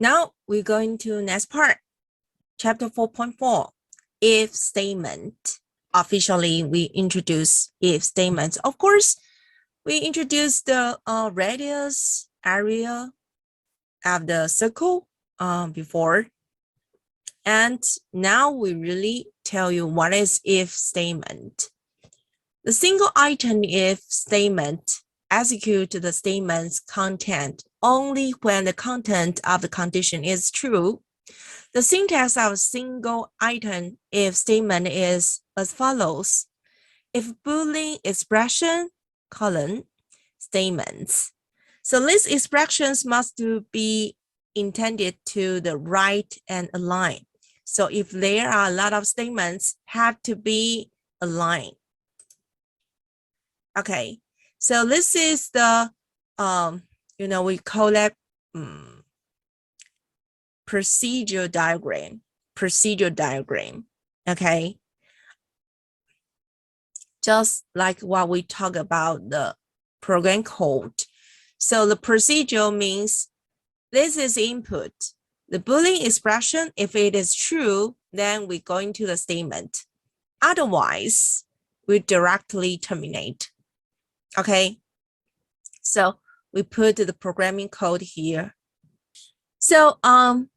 Now we're going to next part, chapter 4.4, if statement. Officially, we introduce if statements. Of course, we introduced the radius, area of the circle before. And now we really tell you what is if statement. The single item if statement execute the statement's content only when the content of the condition is true. The syntax of a single item if statement is as follows. If Boolean expression, colon, statements. So these expressions must be intended to the right and align. So if there are a lot of statements, have to be aligned. Okay, so this is the, we call that procedure diagram, okay? Just like what we talk about the program code. So the procedure means this is input. The Boolean expression, if it is true, then we go into the statement. Otherwise, we directly terminate. Okay, so we put the programming code here. So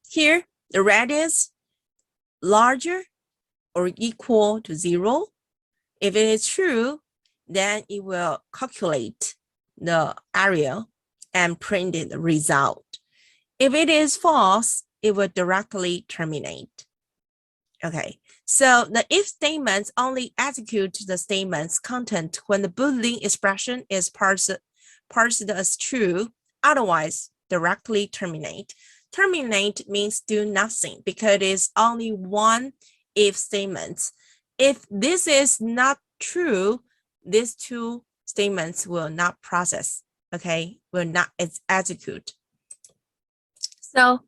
here, the radius larger or equal to 0. If it is true, then it will calculate the area and print the result. If it is false, it will directly terminate. Okay, so the if statements only execute the statement's content when the Boolean expression is parsed as true. Otherwise, directly terminate. Terminate means do nothing because it is only one if statement. If this is not true, these two statements will not process, okay, will not execute. So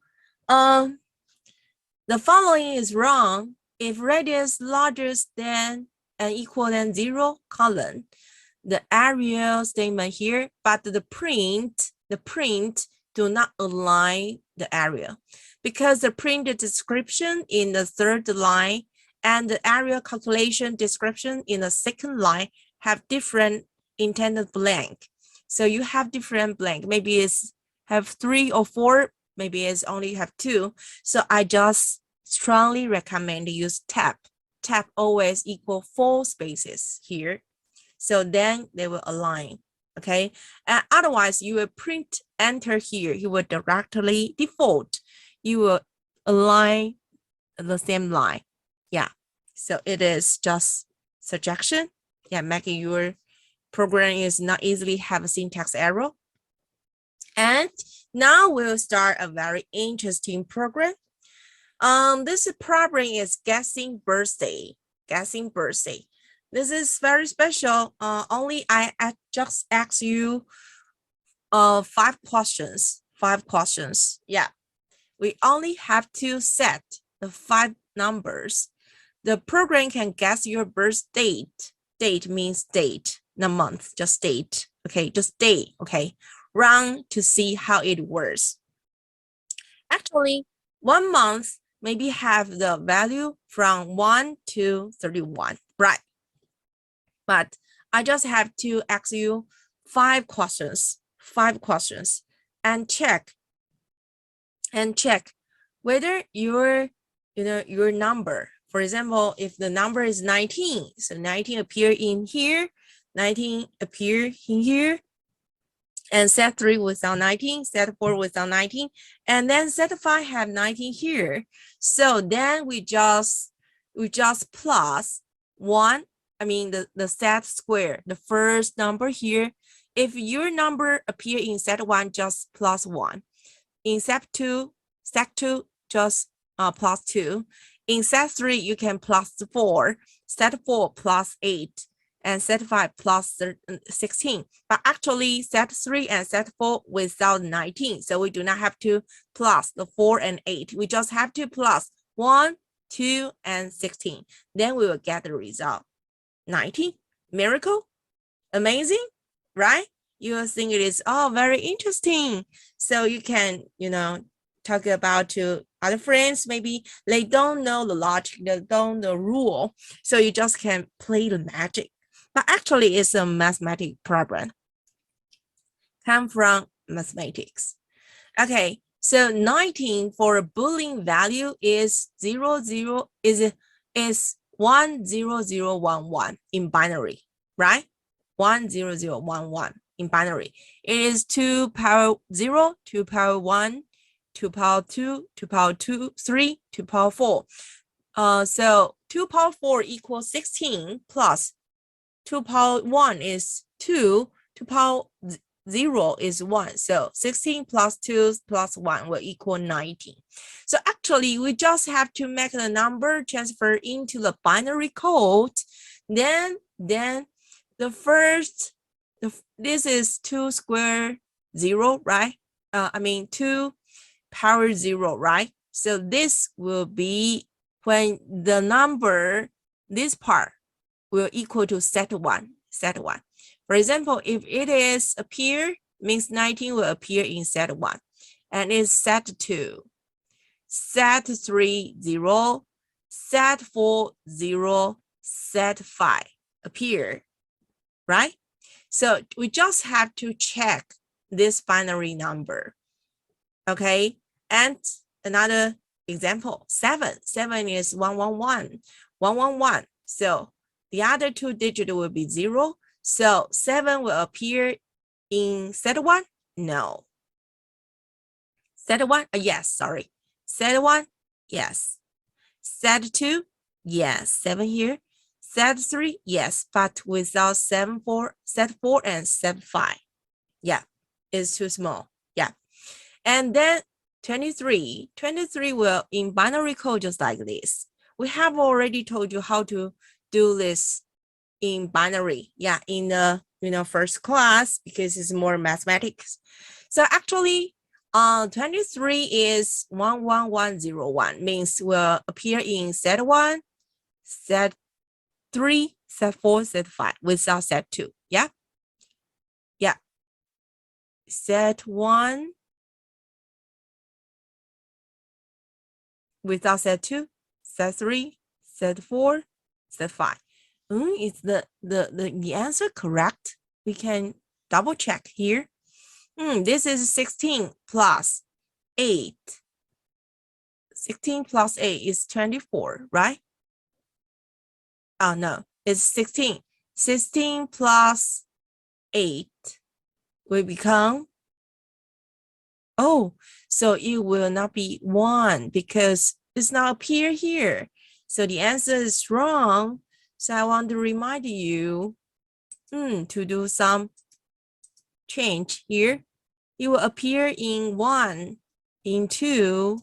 the following is wrong. If radius larger than and equal than 0, colon, the area statement here, but the print do not align the area because the print description in the third line and the area calculation description in the second line have different intended blank. So you have different blank. Maybe it's have 3 or 4. Maybe it's only have 2. So I just strongly recommend use tab. Tab always equal 4 spaces here. So then they will align. Okay. And otherwise you will print enter here. You will directly default. You will align the same line. Yeah. So it is just suggestion. Yeah, making your program is not easily have a syntax error. And now we'll start a very interesting program. This problem is guessing birthday. This is very special. Only I just ask you 5 questions. Yeah, we only have to set the 5 numbers. The program can guess your birth date. Date means date, not month, just date. Okay, just day. Okay, run to see how it works. Actually, 1 month maybe have the value from 1 to 31, right? But I just have to ask you 5 questions and check whether your number, for example, if the number is 19, so 19 appear in here, 19 appear in here, and set 3 without 19, set 4 without 19, and then set 5 have 19 here. So then we just plus 1, I mean the set square, the first number here. If your number appear in set 1, just plus 1. In set 2, just plus 2. In set 3, you can plus 4, set 4 plus 8, and set 5 plus 16. But actually, set 3 and set 4 without 19. So we do not have to plus the 4 and 8. We just have to plus 1, 2, and 16. Then we will get the result. 19. Miracle? Amazing, right? You will think it is very interesting. So you can, talk about to other friends, maybe they don't know the logic, they don't know the rule, so you just can play the magic. But actually, it's a mathematical problem. Come from mathematics. Okay, so 19 for a Boolean value is 10011 in binary, right? 10011 in binary. It is 2 power 0, 2 power 1, 2 power 2, 2 power 2, 3, 2 power 4. So 2 power 4 equals 16 plus 2 power 1 is 2, 2 power 0 is 1. So 16 plus 2 plus 1 will equal 19. So actually, we just have to make the number transfer into the binary code. Then the first, this is 2 square 0, right? 2 power 0, right? So this will be when the number, this part will equal to set 1. For example, if it is appear, means 19 will appear in set 1. And it's set 2, set 3, 0, set 4, 0, set 5 appear, right? So we just have to check this binary number, okay? And another example, 7. 7 is 111, 111. So the other 2 digits will be 0. So 7 will appear in set 1? No. Set 1? Yes, sorry. Set 1? Yes. Set 2? Yes. 7 here. Set 3? Yes, but without set 4 and set 5. Yeah, it's too small. Yeah. And then 23. 23 will in binary code just like this. We have already told you how to do this in binary, yeah, in the first class, because it's more mathematics. So actually 23 is 11101, means will appear in set 1, set 3, set 4, set 5 without set 2. Yeah, set 1 without set 2, set 3, set 4, set 5. Is the answer correct? We can double check here. This is 16 plus 8. 16 plus 8 is 24, right? Oh, no, it's 16. 16 plus 8 will become, oh, so it will not be 1 because it's not appear here. So the answer is wrong. So I want to remind you to do some change here. It will appear in 1, in 2,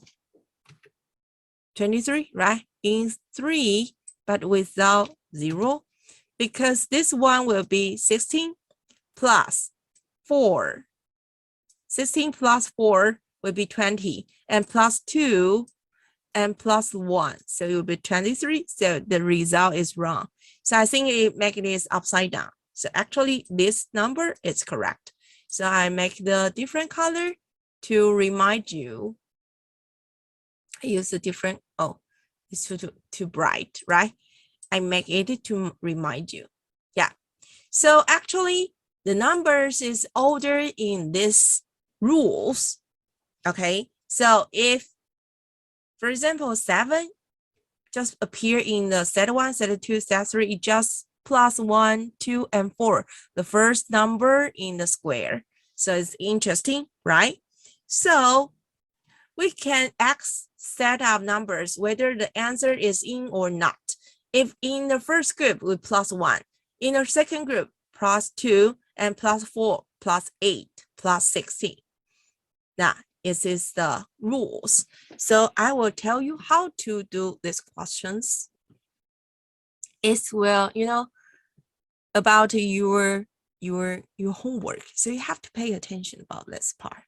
23, right? In 3, but without 0, because this one will be 16 plus 4. 16 plus 4 will be 20, and plus 2 and plus 1. So it will be 23. So the result is wrong. So I think it make this upside down. So actually this number is correct. So I make the different color to remind you. I use a different, oh, it's too bright, right? I make it to remind you. Yeah. So actually the numbers is ordered in this rules. Okay. So if, for example, 7 just appear in the set 1, set 2, set 3, it just plus 1, 2, and 4, the first number in the square. So it's interesting, right? So we can X set of numbers, whether the answer is in or not. If in the first group, we plus 1. In the second group, plus 2, and plus 4, plus 8, plus 16. That is the rules. So I will tell you how to do these questions. It's well, about your homework. So you have to pay attention about this part.